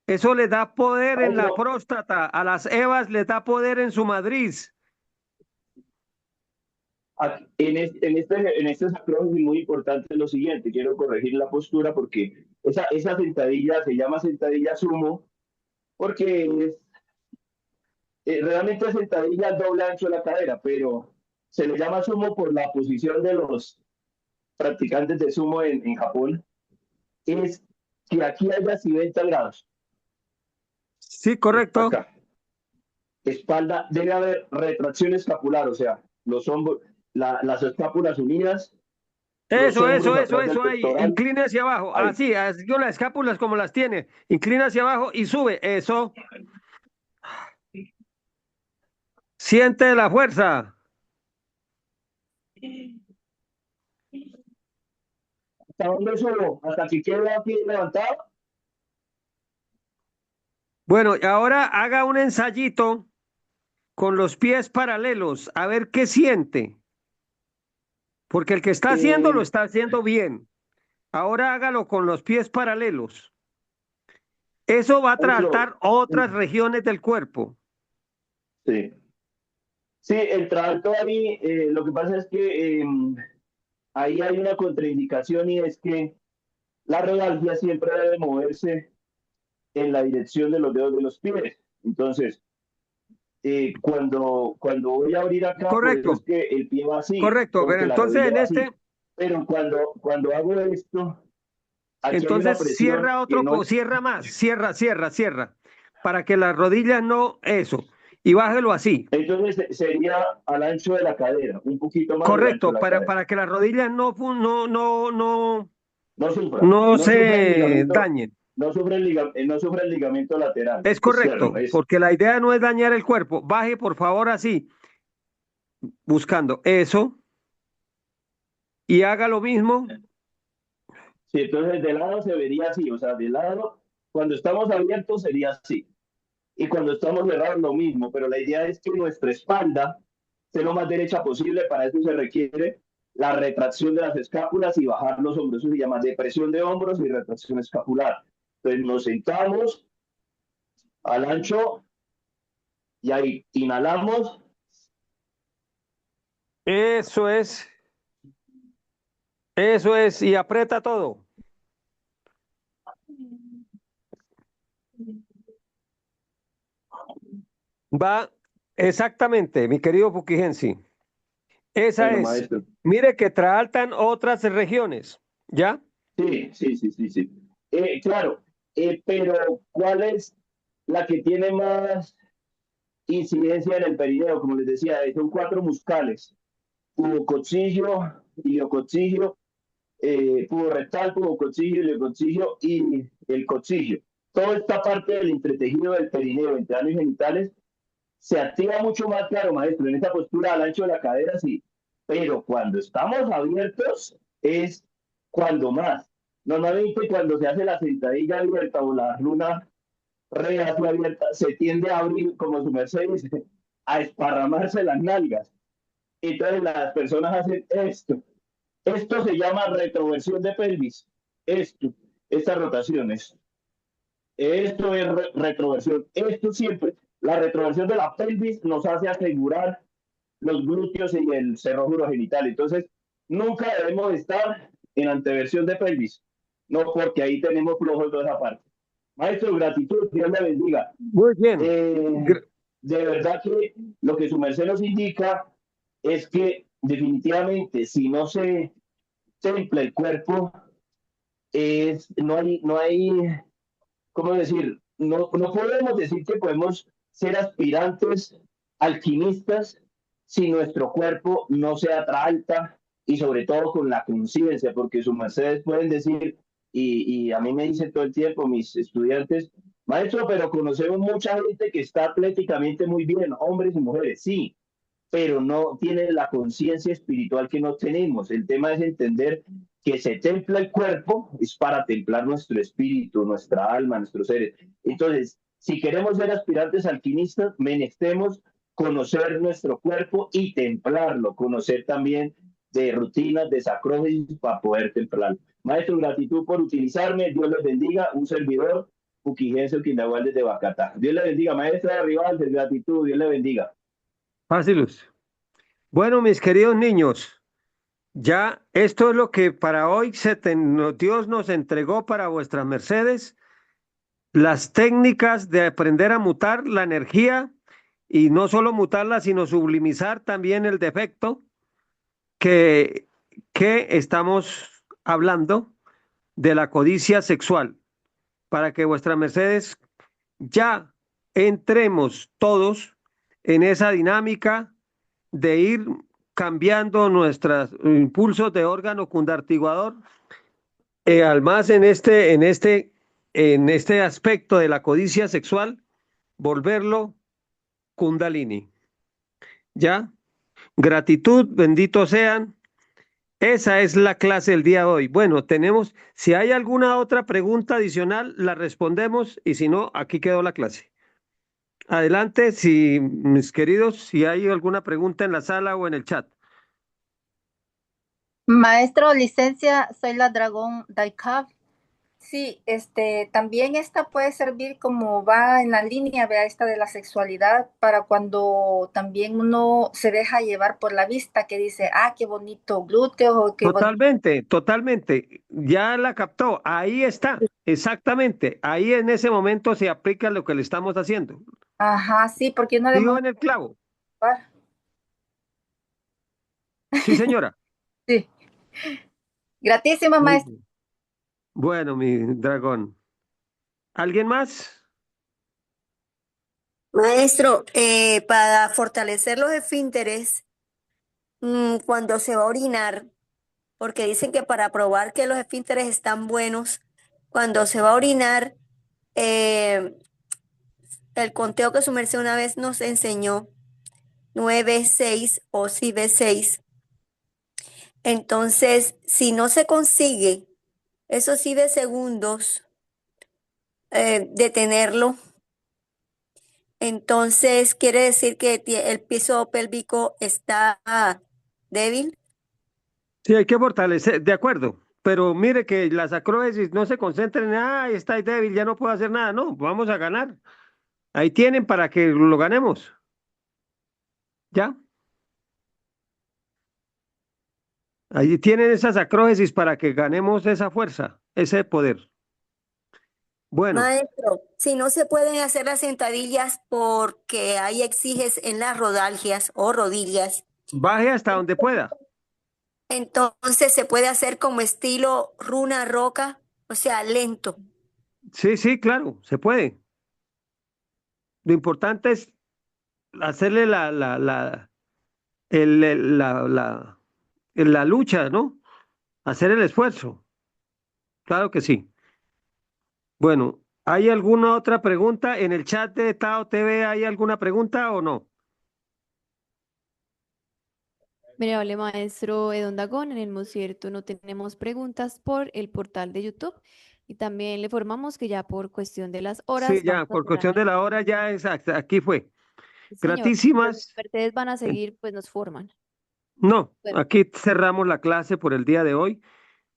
Eso le da poder en la Maestro, próstata, a las evas les da poder en su matriz. en este sacro es muy importante lo siguiente, quiero corregir la postura porque esa sentadilla se llama sentadilla sumo porque realmente sentadilla doble ancho de la cadera, pero se le llama sumo por la posición de los practicantes de sumo en Japón, es que aquí haya 90 grados, Sí, correcto. acá. Espalda, debe haber retracción escapular, o sea, los hombros, las escápulas unidas, los hombros atrás del Eso ahí. pectoral, Incline hacia abajo. ahí. Así con las escápulas como las tiene. Inclina hacia abajo y sube. Eso. Siente la fuerza. ¿Hasta dónde subo? ¿Hasta que quede aquí levantado? Bueno, y ahora haga un ensayito con los pies paralelos, a ver qué siente. Porque el que está haciendo lo Eh, está haciendo bien. Ahora hágalo con los pies paralelos. Eso va a maestro, tratar otras regiones del cuerpo. sí. Sí, el tracto ahí, lo que pasa es que ahí hay una contraindicación y es que la rodalgia siempre debe moverse en la dirección de los dedos de los pies. Entonces, cuando voy a abrir acá, por eso es Correcto, que el pie va así, correcto. Pero porque la entonces rodilla va así. Pero cuando hago esto, aquí hay una presión cierra que no es, cierra más, cierra, para que las rodillas no, eso, y bájelo así. entonces sería al ancho de la cadera, un poquito más del ancho de Correcto, la cadera. para que las rodillas No sufra, no no sufra el se ligamento, dañen. no sufra el ligamento lateral Es externo. correcto, porque la idea no es dañar el cuerpo. Baje, por favor, así, buscando eso, y haga lo mismo. Sí, entonces de lado se vería así, o sea, de lado, cuando estamos abiertos sería así. Y cuando estamos cerrados lo mismo, pero la idea es que nuestra espalda esté lo más derecha posible, para eso se requiere la retracción de las escápulas y bajar los hombros, eso se llama depresión de hombros y retracción escapular. Entonces nos sentamos al ancho y ahí inhalamos, Eso y aprieta todo. Va exactamente, mi querido Fukigensi. Esa Bueno, es. maestro. Mire que trasaltan otras regiones, ¿ya? Sí. Claro, pero ¿cuál es la que tiene más incidencia en el perineo? Como les decía, son cuatro muscales: pubococcigio, iliococcigio, puborectal, pubococcigio, iliococcigio y el coccigio. Toda esta parte del entretejido del perineo, entre ano y genitales, se activa mucho más, claro, maestro, en esta postura al ancho de la cadera, sí, pero cuando estamos abiertos es cuando más. Normalmente cuando se hace la sentadilla abierta o la luna reacia abierta, se tiende a abrir, como su merced dice, a esparramarse las nalgas. Entonces las personas hacen esto. Esto se llama retroversión de pelvis. Esto, estas rotaciones. Esto es retroversión. Esto siempre, la retroversión de la pelvis nos hace asegurar los glúteos y el cerrojo urogenital. Entonces, nunca debemos estar en anteversión de pelvis. No, porque ahí tenemos flojo en toda esa parte. Maestro, gratitud, Dios le bendiga. Muy bien. De verdad que lo que su merced nos indica es que definitivamente si no se templa el cuerpo, no hay ¿cómo decir? No podemos decir que podemos ser aspirantes alquimistas si nuestro cuerpo no se atralta y sobre todo con la conciencia, porque sus mercedes pueden decir, y a mí me dicen todo el tiempo mis estudiantes, maestro, pero conocemos mucha gente que está atléticamente muy bien, hombres y mujeres, sí, pero no tienen la conciencia espiritual que no tenemos. El tema es entender que se templa el cuerpo, es para templar nuestro espíritu, nuestra alma, nuestros seres. Entonces, si queremos ser aspirantes alquimistas, menestemos conocer nuestro cuerpo y templarlo, conocer también de rutinas, de sacrógenes para poder templarlo. Maestro, gratitud por utilizarme, Dios les bendiga, un servidor, Uquigense Quindahual desde Bacatá. Dios le bendiga, maestra de Rival, de gratitud, Dios le bendiga. Fácilus. Bueno, mis queridos niños, ya esto es lo que para hoy Dios nos entregó para vuestras mercedes, las técnicas de aprender a mutar la energía y no solo mutarla, sino sublimizar también el defecto que, que estamos hablando de la codicia sexual, para que vuestras mercedes ya entremos todos en esa dinámica de ir cambiando nuestros impulsos de órgano cundartiguador, además en este aspecto de la codicia sexual, volverlo kundalini. ¿Ya? Gratitud, benditos sean. Esa es la clase del día de hoy. Bueno, si hay alguna otra pregunta adicional, la respondemos y si no, aquí quedó la clase. Adelante, si mis queridos, si hay alguna pregunta en la sala o en el chat. Maestro, licencia, soy la Dragón Daikab. Sí, también esta puede servir como va en la línea, vea, esta de la sexualidad, para cuando también uno se deja llevar por la vista, que dice, ah, qué bonito glúteo, o qué bonito. Totalmente. Ya la captó. Ahí está. Exactamente. Ahí en ese momento se aplica lo que le estamos haciendo. Ajá, sí, porque uno de Digo en el clavo. momento. Sí, señora. Sí. Gratísima, Muy maestro. bien. Bueno, mi dragón. ¿Alguien más? Maestro, para fortalecer los esfínteres, cuando se va a orinar, porque dicen que para probar que los esfínteres están buenos, cuando se va a orinar, eh, el conteo que su merced una vez nos enseñó, 9-6 o si V6. Entonces, si no se consigue esos sí de segundos, detenerlo, entonces quiere decir que el piso pélvico está débil. Sí, hay que fortalecer, de acuerdo. Pero mire que las acróbasis no se concentren en, está débil, ya no puedo hacer nada. No, vamos a ganar. Ahí tienen para que lo ganemos. ¿Ya? Ahí tienen esas acróbasis para que ganemos esa fuerza, ese poder. Bueno, Maestro, si no se pueden hacer las sentadillas porque hay exiges en las rodalgias o rodillas, Baje hasta donde pueda. Entonces se puede hacer como estilo runa roca, o sea, lento. Sí, sí, claro, se puede. Lo importante es hacerle la lucha, ¿no? Hacer el esfuerzo. Claro que sí. Bueno, ¿hay alguna otra pregunta en el chat de Tao TV? ¿Hay alguna pregunta o no? Venerable maestro Edon Dagón, en el Mosierto no tenemos preguntas por el portal de YouTube y también le informamos que ya por cuestión de las Sí, horas ya, vamos a por cerrar cuestión de la hora ya exacto, aquí fue. Sí, señor. Gratísimas. Ustedes van a En- seguir, pues nos forman. No, Bueno, aquí cerramos la clase por el día de hoy.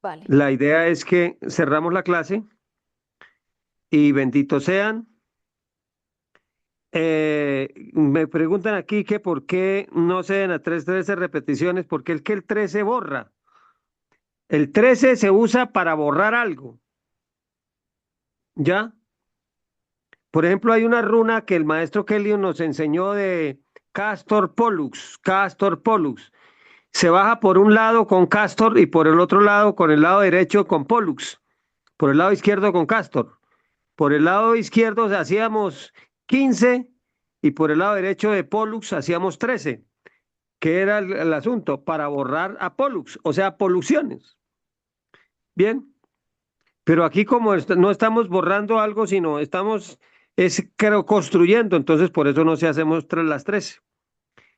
vale. La idea es que cerramos la clase y benditos sean. Me preguntan aquí que por qué no se den a 13 repeticiones, porque el 13 borra. El 13 se usa para borrar algo, ¿ya? Por ejemplo, hay una runa que el maestro Kelly nos enseñó de Castor Pollux, Castor Pollux. Se baja por un lado con Castor y por el otro lado, con el lado derecho con Pollux. Por el lado izquierdo con Castor. Por el lado izquierdo hacíamos 15 y por el lado derecho de Pollux hacíamos 13. ¿Qué era el asunto? Para borrar a Pollux, o sea, poluciones. Bien, pero aquí como no estamos borrando algo, sino estamos, es creo, construyendo, entonces por eso no se hacemos las 13.